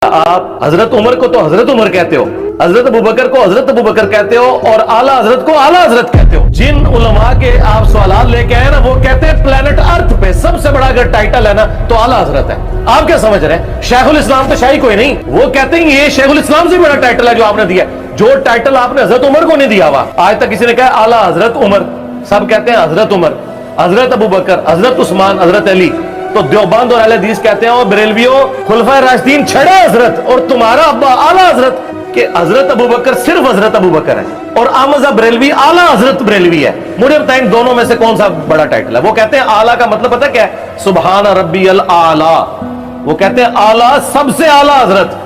आप हजरत उमर को तो हजरत उमर कहते हो, हजरत अबू बकर को हजरत अबू बकर कहते हो और आला हजरत को आला हजरत कहते हो। जिन उलमा के आप सवाल लेके आए ना, वो कहते हैं प्लेनेट अर्थ पे सबसे बड़ा अगर टाइटल है ना तो आला हजरत है। आप क्या समझ रहे हैं? शेखुल इस्लाम तो शाही कोई नहीं, वो कहते हैं ये शेखुल इस्लाम से बड़ा टाइटल है जो आपने दिया, जो टाइटल आपने हजरत उमर को नहीं दिया हुआ। आज तक किसी ने कहा आला हजरत उमर, सब कहते हैं हजरत उमर, हजरत अबू बकर, हजरत उस्मान, हजरत अली। तो देवबंद और अहले हदीस कहते हैं और बरेलवियों खुलफाए राशिदीन छड़े हजरत और तुम्हारा अब्बा आला हजरत, कि हजरत अबू बकर सिर्फ हजरत अबू बकर है और अहमद बरेलवी आला हजरत बरेलवी है। मुझे बताएं दोनों में से कौन सा बड़ा टाइटल है? वो कहते हैं आला का मतलब पता क्या है? सुबहान रब्बियल आला। वो कहते हैं आला सबसे आला हजरत,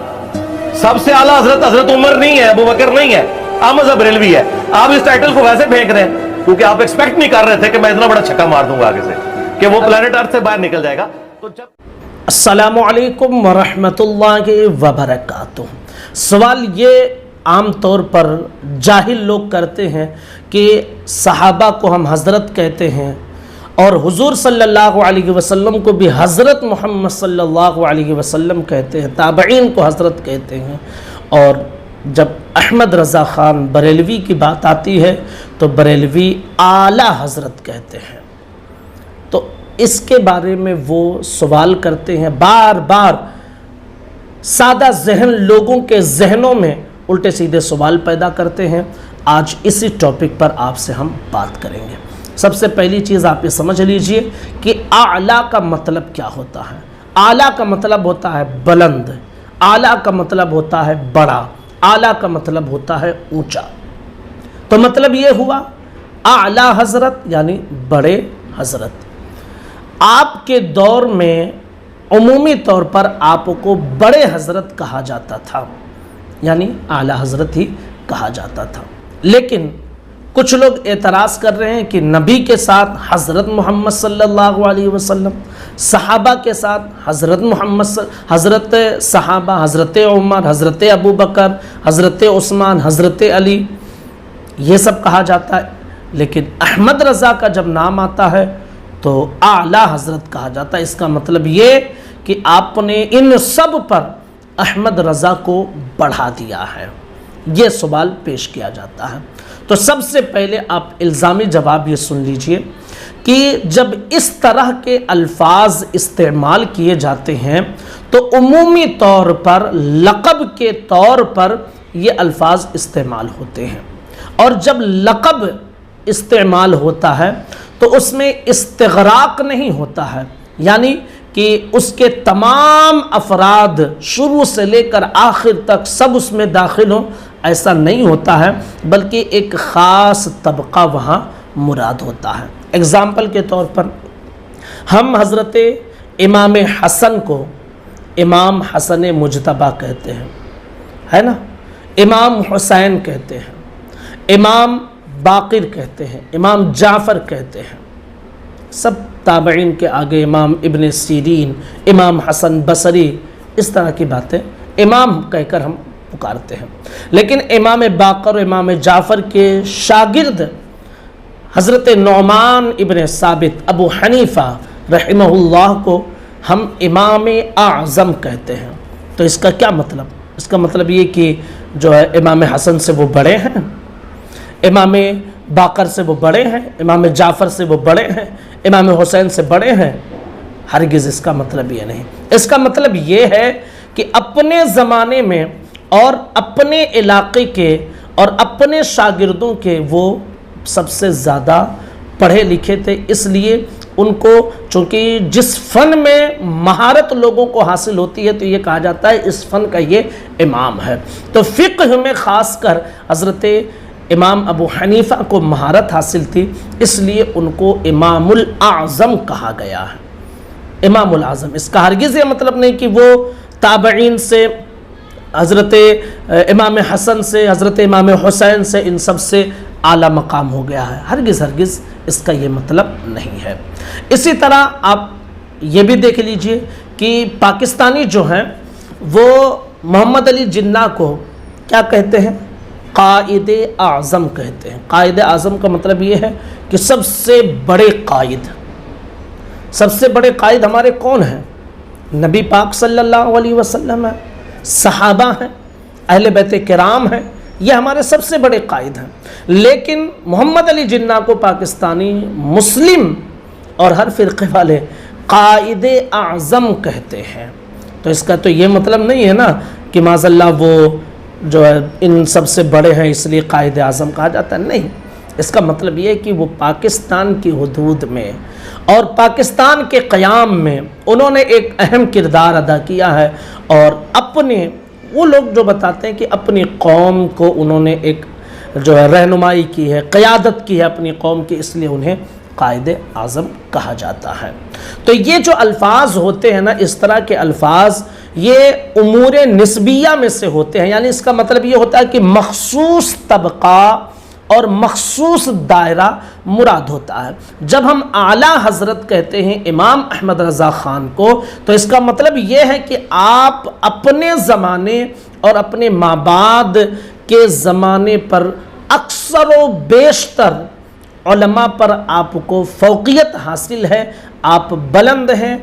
सबसे आला हजरत हजरत उमर नहीं है, अबू बकर नहीं है, अहमद बरेलवी है। आप इस टाइटल को वैसे फेंक रहे हैं क्योंकि आप एक्सपेक्ट नहीं कर रहे थे कि मैं इतना बड़ा छक्का मार दूंगा आगे से कि वो प्लेनेट अर्थ से बाहर निकल जाएगा। तो जब अस्सलामु अलैकुम वरहमतुल्लाहि वबरकातुह। सवाल ये आम तौर पर जाहिल लोग करते हैं कि सहाबा को हम हज़रत कहते हैं और हुजूर सल्लल्लाहु अलैहि वसल्लम को भी हज़रत मोहम्मद सल्लल्लाहु अलैहि वसल्लम कहते हैं, ताबईन को हज़रत कहते हैं। और जब अहमद रज़ा ख़ान बरेलवी की बात आती है तो बरेलवी आला हज़रत कहते हैं। तो इसके बारे में वो सवाल करते हैं, बार बार सादा जहन लोगों के जहनों में उल्टे सीधे सवाल पैदा करते हैं। आज इसी टॉपिक पर आपसे हम बात करेंगे। सबसे पहली चीज़ आप ये समझ लीजिए कि आला का मतलब क्या होता है। आला का मतलब होता है बुलंद, आला का मतलब होता है बड़ा, आला का मतलब होता है ऊंचा। तो मतलब ये हुआ आला हजरत यानी बड़े हजरत। आपके दौर में उमूमी तौर पर आपको बड़े हजरत कहा जाता था, यानी आला हजरत ही कहा जाता था। लेकिन कुछ लोग एतराज़ कर रहे हैं कि नबी के साथ हज़रत मोहम्मद सल्लल्लाहु अलैहि वसल्लम, सहाबा के साथ हज़रत मोहम्मद, हज़रत सहाबा, हज़रत उमर, हज़रत अबू बकर, हज़रत उस्मान, हज़रत अली, ये सब कहा जाता है। लेकिन अहमद रज़ा का जब नाम आता है तो आला हज़रत कहा जाता है। इसका मतलब ये कि आपने इन सब पर अहमद रज़ा को बढ़ा दिया है। ये सवाल पेश किया जाता है। तो सबसे पहले आप इल्ज़ामी जवाब ये सुन लीजिए कि जब इस तरह के अल्फाज इस्तेमाल किए जाते हैं तो उमूमी तौर पर लक़ब के तौर पर ये अल्फाज इस्तेमाल होते हैं। और जब लक़ब इस्तेमाल होता है तो उसमें इस्तिग़राक़ नहीं होता है, यानी कि उसके तमाम अफराद शुरू से लेकर आखिर तक सब उसमें दाखिल हों, ऐसा नहीं होता है, बल्कि एक ख़ास तबका वहाँ मुराद होता है। एग्ज़ाम्पल के तौर पर हम हज़रत इमाम हसन को इमाम हसन मुजतबा कहते हैं, है ना, इमाम हुसैन कहते हैं, इमाम बाक़िर कहते हैं, इमाम जाफ़र कहते हैं। सब ताबईन के आगे इमाम इब्न सीरीन, इमाम हसन बसरी, इस तरह की बातें इमाम कहकर हम पुकारते हैं। लेकिन इमाम बाक़र, इमाम जाफ़र के शागिर्द हज़रत नौमान इब्न साबित, अबू हनीफ़ा रहमहुल्लाह को हम इमाम आज़म कहते हैं। तो इसका क्या मतलब? इसका मतलब ये कि जो है इमाम हसन से वो बड़े हैं, इमाम बाक़र से वो बड़े हैं, इमाम जाफ़र से वो बड़े हैं, इमाम हुसैन से बड़े हैं। हरगिज़ इसका मतलब ये नहीं। इसका मतलब ये है कि अपने ज़माने में और अपने इलाके के और अपने शागिर्दों के वो सबसे ज़्यादा पढ़े लिखे थे, इसलिए उनको चूँकि जिस फ़न में महारत लोगों को हासिल होती है तो ये कहा जाता है इस फ़न का ये इमाम है। तो फ़िक़्ह में ख़ासकर हज़रत इमाम अबू हनीफ़ा को महारत हासिल थी, इसलिए उनको इमामुल आज़म कहा गया है। इमामुल आज़म, इसका हरगिज़ ये मतलब नहीं कि वो ताबईन से, हज़रत इमाम हसन से, हज़रत इमाम हुसैन से, इन सब से आला मकाम हो गया है। हरगिज़ हरगिज़ इसका ये मतलब नहीं है। इसी तरह आप ये भी देख लीजिए कि पाकिस्तानी जो हैं वो मोहम्मद अली जिन्ना को क्या कहते हैं? कायदे आज़म कहते हैं। कायदे आज़म का मतलब ये है कि सबसे बड़े कायद। सबसे बड़े कायद हमारे कौन हैं? नबी पाक सल्लल्लाहु अलैहि वसल्लम है। सहाबा हैं, अहले बैत किराम हैं, ये हमारे सबसे बड़े कायद हैं। लेकिन मोहम्मद अली जिन्ना को पाकिस्तानी मुस्लिम और हर फ़िरक़े वाले कायद आज़म कहते हैं। तो इसका तो ये मतलब नहीं है ना कि माज़अल्लाह वो जो है इन सबसे बड़े हैं इसलिए कायद आज़म कहा जाता है, नहीं। इसका मतलब ये है कि वो पाकिस्तान की हुदूद में और पाकिस्तान के क़याम में उन्होंने एक अहम किरदार अदा किया है, और अपने वो लोग जो बताते हैं कि अपनी कौम को उन्होंने एक जो है रहनुमाई की है, क़यादत की है अपनी कौम की, इसलिए उन्हें कायद आज़म कहा जाता है। तो ये जो अल्फाज होते हैं ना, इस तरह के अल्फाज ये उमूर निस्बिया में से होते हैं, यानी इसका मतलब ये होता है कि मखसूस तबका और मखसूस दायरा मुराद होता है। जब हम आला हज़रत कहते हैं इमाम अहमद रज़ा ख़ान को, तो इसका मतलब ये है कि आप अपने ज़माने और अपने माबाद के ज़माने पर अक्सर व बेशतर उलमा पर आपको फ़ौक़ियत हासिल है, आप बुलंद हैं,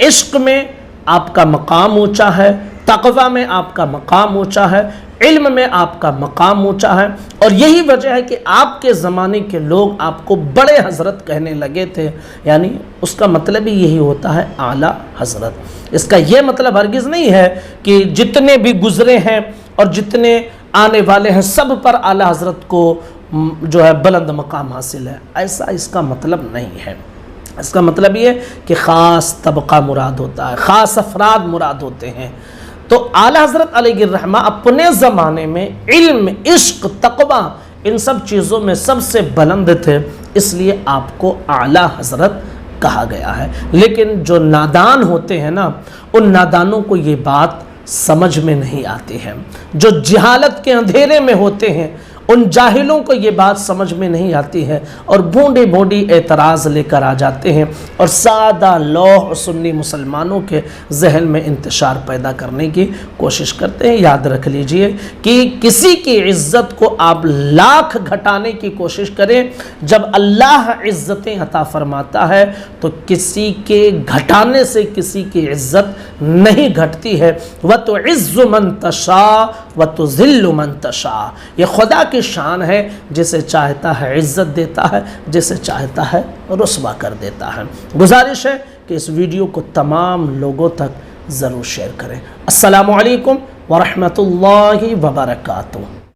इश्क में आपका मकाम ऊंचा है, तक़वा में आपका मकाम ऊंचा है, इल्म में आपका मकाम ऊंचा है, और यही वजह है कि आपके ज़माने के लोग आपको बड़े हज़रत कहने लगे थे। यानी उसका मतलब ही यही होता है आला हज़रत। इसका यह मतलब हरगिज़ नहीं है कि जितने भी गुज़रे हैं और जितने आने वाले हैं सब पर आला हज़रत को जो है बुलंद मकाम हासिल है, ऐसा इसका मतलब नहीं है। इसका मतलब ये कि ख़ास तबका मुराद होता है, ख़ास अफराद मुराद होते हैं। तो आला हज़रत अलैहिर्रहमा अपने ज़माने में इल्म, इश्क, तक़वा इन सब चीज़ों में सबसे बुलंद थे, इसलिए आपको आला हज़रत कहा गया है। लेकिन जो नादान होते हैं ना, उन नादानों को ये बात समझ में नहीं आती है। जो जहालत के अंधेरे में होते हैं उन जाहिलों को ये बात समझ में नहीं आती है, और बूढ़ी बूढ़ी एतराज़ लेकर आ जाते हैं और सादा लौह सुन्नी मुसलमानों के जहन में इंतशार पैदा करने की कोशिश करते हैं। याद रख लीजिए कि किसी की इज़्ज़त को आप लाख घटाने की कोशिश करें, जब अल्लाह इज़्ज़तें अता फरमाता है तो किसी के घटाने से किसी की इज़्ज़त नहीं घटती है। व तो इज़्ज़ु मन तशा व तो ज़िल्लु मन तशा, ये खुदा की शान है, जिसे चाहता है इज़्ज़त देता है, जिसे चाहता है रुस्वा कर देता है। गुजारिश है कि इस वीडियो को तमाम लोगों तक ज़रूर शेयर करें। अस्सलामु अलैकुम व रहमतुल्लाहि व बरकातुहू।